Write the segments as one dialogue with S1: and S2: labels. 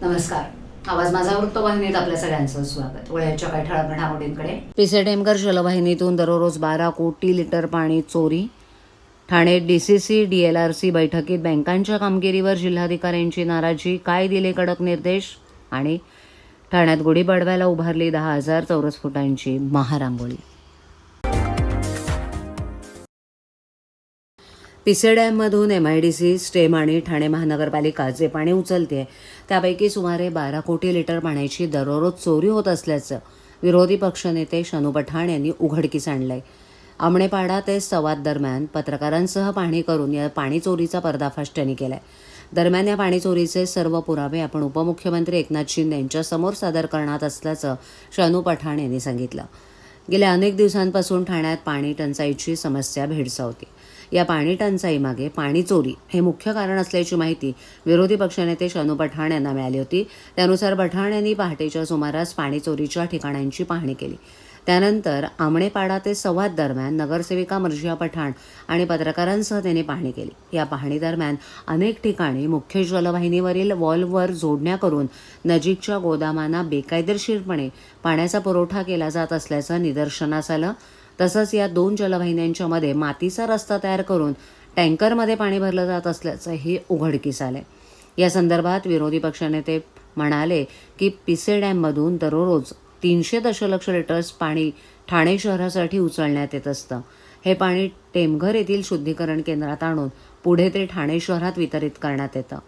S1: नमस्कार. आवाज माझा वृत्तवाहिनीत आपल्या सगळ्यांचं स्वागत. वळ्याच्या काही ठळक घडामोडींकडे. पिसे टेमघर जलवाहिनीतून दररोज 12 कोटी लिटर पाणी चोरी. ठाणे DCC DLRC बैठकीत बँकांच्या कामगिरीवर जिल्हाधिकाऱ्यांची नाराजी. काय दिले कडक निर्देश? आणि ठाण्यात गुढीपाडव्याला उभारली 10,000 चौरस फुटांची महारांगोळी. पिसे डॅममधून MIDC, स्टेम आणि ठाणे महानगरपालिका जे पाणी उचलते त्यापैकी सुमारे 12 कोटी लिटर पाण्याची दररोज चोरी होत असल्याचं विरोधी पक्षनेते शनू पठाण यांनी उघडकीस आणलंय. आमणेपाडा ते सवाद दरम्यान पत्रकारांसह पाहणी करून या पाणी चोरीचा पर्दाफाश त्यांनी केलाय. दरम्यान या पाणी चोरीचे सर्व पुरावे आपण उपमुख्यमंत्री एकनाथ शिंदे यांच्यासमोर सादर करणार असल्याचं शनू पठाण यांनी सांगितलं. गेल्या अनेक दिवसांपासून ठाण्यात पाणी टंचाईची समस्या भेडसावते. या पाणी टंचाईमागे पाणी चोरी हे मुख्य कारण असल्याची माहिती विरोधी पक्षनेते शनू पठाण यांना मिळाली होती. त्यानुसार पठाण यांनी पहाटेच्या सुमारास पाणी चोरीच्या ठिकाणांची पाहणी केली. त्यानंतर आमणेपाडा ते सवाद दरम्यान नगरसेविका मर्जिया पठाण आणि पत्रकारांसह त्यांनी पाहणी केली. या पाहणी दरम्यान अनेक ठिकाणी मुख्य जलवाहिनीवरील वॉल्व्हवर जोडण्या करून नजीकच्या गोदामांना बेकायदेशीरपणे पाण्याचा पुरवठा केला जात असल्याचं निदर्शनास आलं. तसंच या 2 जलवाहिन्यांच्या मध्ये मातीचा रस्ता तयार करून टँकरमध्ये पाणी भरलं जात असल्याचंही उघडकीस आलंय. या संदर्भात विरोधी पक्षनेते म्हणाले की पिसे डॅममधून दररोज 300 दशलक्ष लिटर्स पाणी ठाणे शहरासाठी उचलण्यात येत असतं. हे पाणी टेमघर येथील शुद्धीकरण केंद्रात आणून पुढे ते ठाणे शहरात वितरित करण्यात येतं.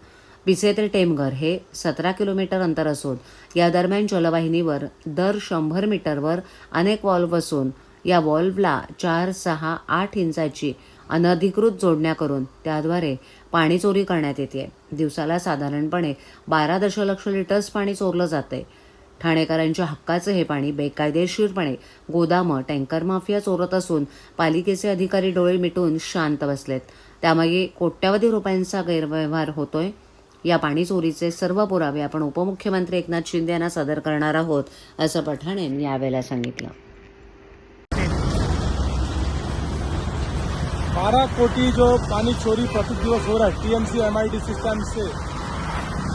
S1: पिसे ते टेमघर हे 17 किलोमीटर अंतर असून या दरम्यान जलवाहिनीवर दर 100 मीटरवर अनेक वॉल्व्ह असून या वॉल्व्हला 4, 6, 8 इंचाची अनधिकृत जोडण्या करून त्याद्वारे पाणी चोरी करण्यात येते. दिवसाला साधारणपणे 12 दशलक्ष लिटर्स पाणी चोरलं जाते. ठाणेकरांच्या हक्काचं हे पाणी बेकायदेशीरपणे गोदामं, टँकर माफिया चोरत असून पालिकेचे अधिकारी डोळे मिटून शांत बसलेत. त्यामागे कोट्यावधी रुपयांचा गैरव्यवहार होतोय. या पाणी चोरीचे सर्व पुरावे आपण उपमुख्यमंत्री एकनाथ शिंदे यांना सादर करणार आहोत, असं पठाण यांनी यावेळेला सांगितलं.
S2: 12 कोटी जो पानी चोरी प्रति दिवस हो रहा है TMC MIDC सिस्टम से,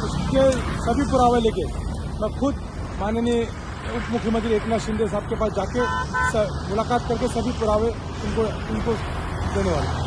S2: उसके सभी पुरावे लेके मैं खुद माननीय उप मुख्यमंत्री एकनाथ शिंदे साहब के पास जाके मुलाकात करके सभी पुरावे उनको देने वाले.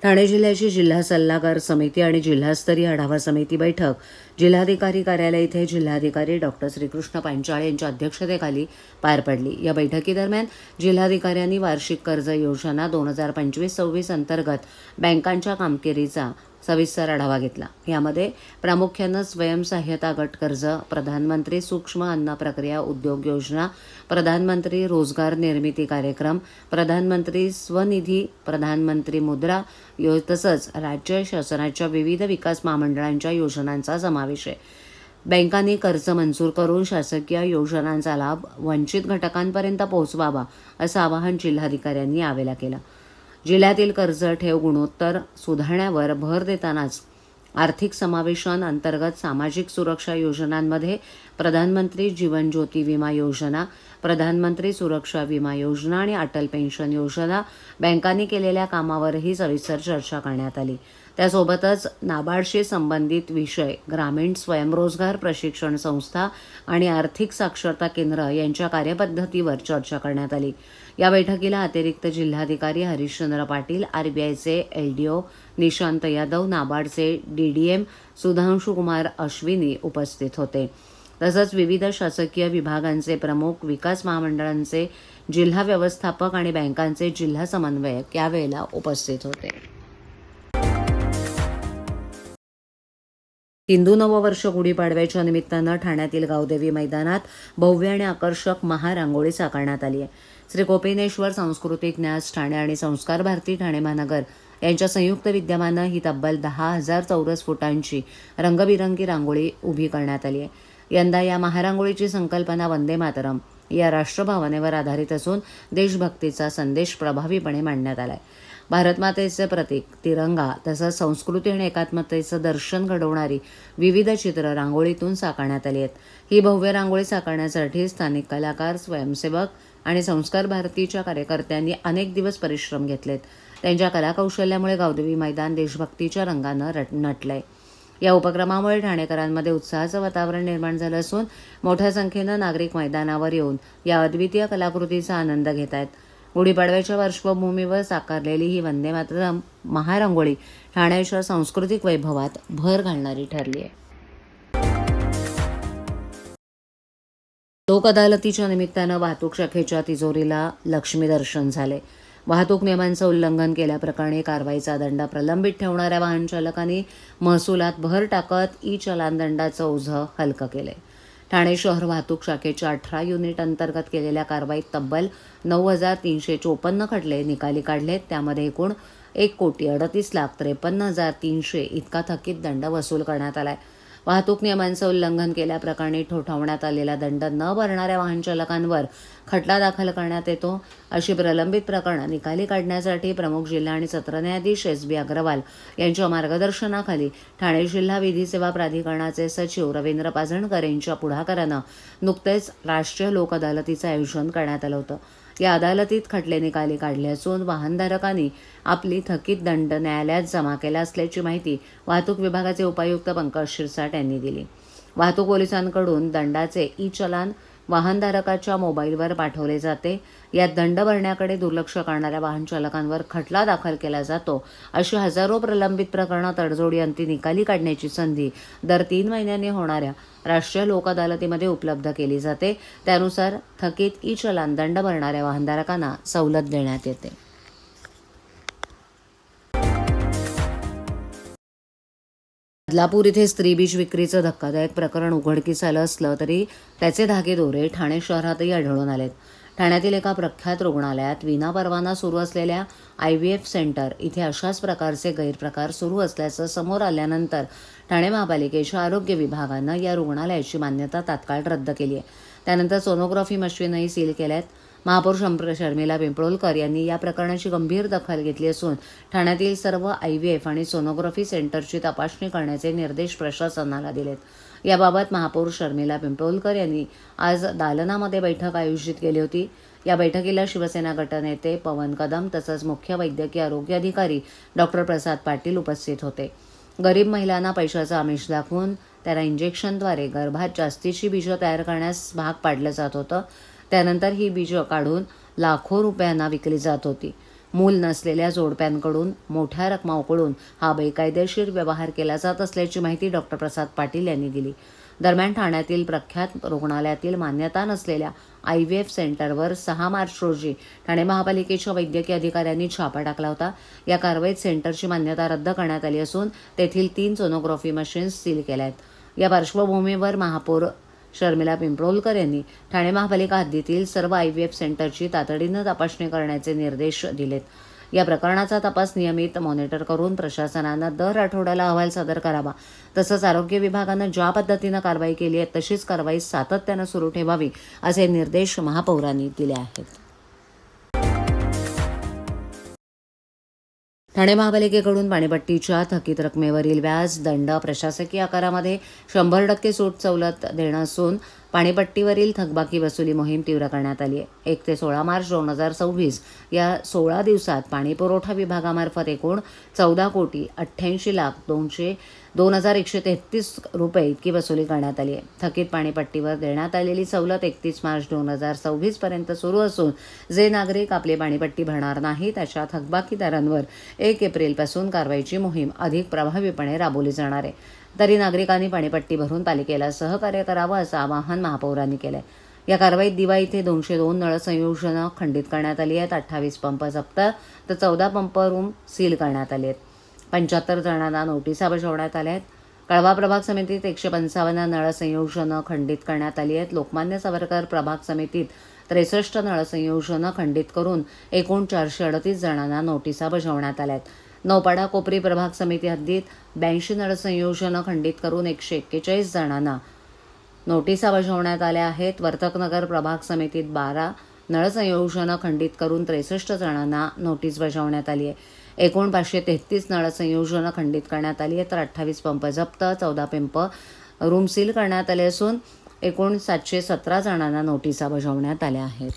S1: ठाणे जिल्ह्याची जिल्हा सल्लागार समिती आणि जिल्हास्तरीय आढावा समिती बैठक जिल्हाधिकारी कार्यालय येथे जिल्हाधिकारी डॉक्टर श्रीकृष्ण पांचाळ यांच्या अध्यक्षतेखाली पार पडली. या बैठकीदरम्यान जिल्हाधिकाऱ्यांनी वार्षिक कर्ज योजना 2025-26 अंतर्गत बँकांच्या कामगिरीचा सविस्तर आढावा घेतला. यामध्ये प्रामुख्यानं स्वयंसहाय्यता गट कर्ज, प्रधानमंत्री सूक्ष्म अन्न प्रक्रिया उद्योग योजना, प्रधानमंत्री रोजगार निर्मिती कार्यक्रम, प्रधानमंत्री स्वनिधी, प्रधानमंत्री मुद्रा तसंच राज्य शासनाच्या विविध विकास महामंडळांच्या योजनांचा समावेश आहे. बँकांनी कर्ज मंजूर करून शासकीय योजनांचा लाभ वंचित घटकांपर्यंत पोहोचवावा असं आवाहन जिल्हाधिकाऱ्यांनी यावेळेला केलं. जिल्ह्यातील कर्ज ठेव गुणोत्तर सुधारण्यावर भर देतानाच आर्थिक समावेशन अंतर्गत सामाजिक सुरक्षा योजनांमध्ये प्रधानमंत्री जीवन ज्योती विमा योजना, प्रधानमंत्री सुरक्षा विमा योजना आणि अटल पेन्शन योजना बँकांनी केलेल्या कामावरही सविस्तर चर्चा करण्यात आली. त्यासोबतच नाबार्डशी संबंधित विषय, ग्रामीण स्वयंरोजगार प्रशिक्षण संस्था आणि आर्थिक साक्षरता केंद्र यांच्या कार्यपद्धतीवर चर्चा करण्यात आली. या बैठकीला अतिरिक्त जिल्हाधिकारी हरिश्चंद्र पाटील, RBIचे LDO निशांत यादव, नाबार्डचे DDM सुधांशु कुमार अश्विनी उपस्थित होते. तसंच विविध शासकीय विभागांचे प्रमुख, विकास महामंडळांचे जिल्हा व्यवस्थापक आणि बँकांचे जिल्हा समन्वयक यावेळेला उपस्थित होते. हिंदू नववर्ष गुढीपाडव्याच्या निमित्तानं ठाण्यातील गावदेवी मैदानात भव्य आणि आकर्षक महारांगोळी साकारण्यात आली आहे. श्री कोपिनेश्वर सांस्कृतिक न्यास ठाणे आणि संस्कार भारती ठाणे महानगर यांच्या संयुक्त विद्यमानं ही तब्बल 10,000 चौरस फुटांची रंगबिरंगी रांगोळी उभी करण्यात आली आहे. यंदा या महारांगोळीची संकल्पना वंदे मातरम या राष्ट्रभावनेवर आधारित असून देशभक्तीचा संदेश प्रभावीपणे मांडण्यात आला आहे. भारतमातेचे प्रतीक तिरंगा तसंच संस्कृती आणि एकात्मतेचं दर्शन घडवणारी विविध चित्र रांगोळीतून साकारण्यात आली आहेत. ही भव्य रांगोळी साकारण्यासाठी स्थानिक कलाकार, स्वयंसेवक आणि संस्कार भारतीच्या कार्यकर्त्यांनी अनेक दिवस परिश्रम घेतलेत. त्यांच्या कलाकौशल्यामुळे गावदेवी मैदान देशभक्तीच्या रंगानं नटलंय. या उपक्रमामुळे ठाणेकरांमध्ये उत्साहाचं वातावरण निर्माण झालं असून मोठ्या संख्येनं नागरिक मैदानावर येऊन या अद्वितीय कलाकृतीचा आनंद घेत आहेत. गुढीपाडव्याच्या पार्श्वभूमीवर साकारलेली ही वंदे मातरम महारंगोळी ठाण्याच्या सांस्कृतिक वैभवात भर घालणारी ठरली आहे. लोक अदालतीच्या निमित्तानं वाहतूक शाखेच्या तिजोरीला लक्ष्मी दर्शन झाले. वाहतूक नियमांचं उल्लंघन केल्याप्रकरणी कारवाईचा दंड प्रलंबित ठेवणाऱ्या वाहन चालकांनी महसुलात भर टाकत चलान दंडाचं ओझं हलकं केलंय. ठाणे शहर वाहतूक शाखेच्या 18 युनिट अंतर्गत केलेल्या कारवाईत तब्बल 9,354 खटले निकाली काढलेत. त्यामध्ये एकूण 1,38,53,300 इतका थकीत दंड वसूल करण्यात आलाय. वाहतूक नियमांचं उल्लंघन केल्याप्रकरणी ठोठावण्यात आलेला दंड न भरणाऱ्या वाहन चालकांवर खटला दाखल करण्यात येतो. अशी प्रलंबित प्रकरणं निकाली काढण्यासाठी प्रमुख जिल्हा आणि सत्र न्यायाधीश SB अग्रवाल यांच्या मार्गदर्शनाखाली ठाणे जिल्हा विधी सेवा प्राधिकरणाचे सचिव रवींद्र पाजणकर यांच्या पुढाकारानं नुकतेच राष्ट्रीय लोक अदालतीचं आयोजन करण्यात आलं होतं. या अदालतीत खटले निकाली काढले असून वाहनधारकांनी आपली थकीत दंड न्यायालयात जमा केला असल्याची माहिती वाहतूक विभागाचे उपायुक्त पंकज शिरसाट यांनी दिली. वाहतूक पोलिसांकडून दंडाचे चलान वाहनधारकाच्या मोबाईलवर पाठवले जाते. यात दंड भरण्याकडे दुर्लक्ष करणाऱ्या वाहन चालकांवर खटला दाखल केला जातो. अशी हजारो प्रलंबित प्रकरणं तडजोडी अंती निकाली काढण्याची संधी दर 3 महिन्यांनी होणाऱ्या राष्ट्रीय लोक अदालतीमध्ये उपलब्ध केली जाते. त्यानुसार थकीत चलान दंड भरणाऱ्या वाहनधारकांना सवलत देण्यात येते. बदलापूर इथे स्त्री बीज विक्रीचं धक्कादायक प्रकरण उघडकीस आलं असलं तरी त्याचे धागेदोरे ठाणे शहरातही आढळून आलेत. ठाण्यातील एका प्रख्यात रुग्णालयात विनापरवाना सुरू असलेल्या IVF सेंटर इथे अशाच प्रकारचे गैरप्रकार सुरू असल्याचं समोर आल्यानंतर ठाणे महापालिकेच्या आरोग्य विभागानं या रुग्णालयाची मान्यता तात्काळ रद्द केली आहे. त्यानंतर सोनोग्राफी मशीनही सील केल्यात. महापौर शर्मिला पिंपळोलकर यांनी या प्रकरणाची गंभीर दखल घेतली असून ठाण्यातील सर्व IVF आणि सोनोग्राफी सेंटरची तपासणी करण्याचे निर्देश प्रशासनाला दिलेत. याबाबत महापौर शर्मिला पिंपळोलकर यांनी आज दालनामध्ये बैठक आयोजित केली होती. या बैठकीला शिवसेना गटनेते पवन कदम तसंच मुख्य वैद्यकीय आरोग्य अधिकारी डॉक्टर प्रसाद पाटील उपस्थित होते. गरीब महिलांना पैशाचं आमिष दाखवून त्यांना इंजेक्शनद्वारे गर्भात जास्तीची बीजं तयार करण्यास भाग पाडलं जात होतं. त्यानंतर ही बीजं काढून लाखो रुपयांना विकली जात होती. मूल नसलेल्या जोडप्यांकडून मोठ्या रकमा उकळून हा बेकायदेशीर व्यवहार केला जात असल्याची माहिती डॉक्टर प्रसाद पाटील यांनी दिली. दरम्यान ठाण्यातील प्रख्यात रुग्णालयातील मान्यता नसलेल्या IVF सेंटरवर 6 मार्च रोजी ठाणे महापालिकेच्या वैद्यकीय अधिकाऱ्यांनी छापा टाकला होता. या कारवाईत सेंटरची मान्यता रद्द करण्यात आली असून तेथील 3 सोनोग्राफी मशीन्स सील केल्या आहेत. या पार्श्वभूमीवर महापौर शर्मिला पिंपळोलकर यांनी ठाणे महापालिका हद्दीतील सर्व IVF सेंटरची तातडीनं तपासणी करण्याचे निर्देश दिलेत. या प्रकरणाचा तपास नियमित मॉनिटर करून प्रशासनानं दर आठवड्याला अहवाल सादर करावा. तसंच आरोग्य विभागानं ज्या पद्धतीनं कारवाई केली आहे तशीच कारवाई सातत्यानं सुरू ठेवावी असे निर्देश महापौरांनी दिले आहेत. ठाणे महापालिकेकडून पाणीपट्टीच्या थकीत रकमेवरील व्याज, दंड, प्रशासकीय आकारामध्ये 100% सूट सवलत देणं असून पाणीपट्टीवरील थकबाकी वसुली मोहीम तीव्र करण्यात आली आहे. 1 ते 16 मार्च 2026 या 16 दिवसात पाणीपुरवठा विभागामार्फत एकूण 14,98,02,133 रुपये इतकी वसुली करण्यात आली आहे. थकीत पाणीपट्टीवर देण्यात आलेली सवलत 31 मार्च 2026 पर्यंत सुरू असून जे नागरिक आपली पाणीपट्टी भरणार नाही त्याच्या थकबाकीदारांवर 1 एप्रिलपासून कारवाईची मोहीम अधिक प्रभावीपणे राबवली जाणार आहे. तरी नागरिकांनी पाणीपट्टी भरून पालिकेला सहकार्य करावं असं आवाहन महापौरांनी केलंय. या कारवाईत दिवा इथे 202 नळ संयोजनं खंडित करण्यात आली आहेत. 28 पंप जप्त तर 14 पंप रूम सील करण्यात आले आहेत. 75 जणांना नोटिसा बजावण्यात आल्या आहेत. कळवा प्रभाग समितीत 155 नळ संयोजनं खंडित करण्यात आली आहेत. लोकमान्य सावरकर प्रभाग समितीत 63 नळ संयोजनं खंडित करून एकूण 438 जणांना नोटिसा बजावण्यात आल्या आहेत. नौपाडा कोपरी प्रभाग समिती हद्दीत 82 नळ संयोजनं खंडित करून 141 जणांना नोटिसा बजावण्यात आल्या आहेत. वर्तकनगर प्रभाग समितीत 12 नळ संयोजनं खंडित करून 63 जणांना नोटीस बजावण्यात आली आहे. एकूण 533 नळ संयोजनं खंडित करण्यात आली आहे तर 28 पंप जप्त, 14 पंप रूम सील करण्यात आले असून एकूण 717 जणांना नोटिसा बजावण्यात आल्या आहेत.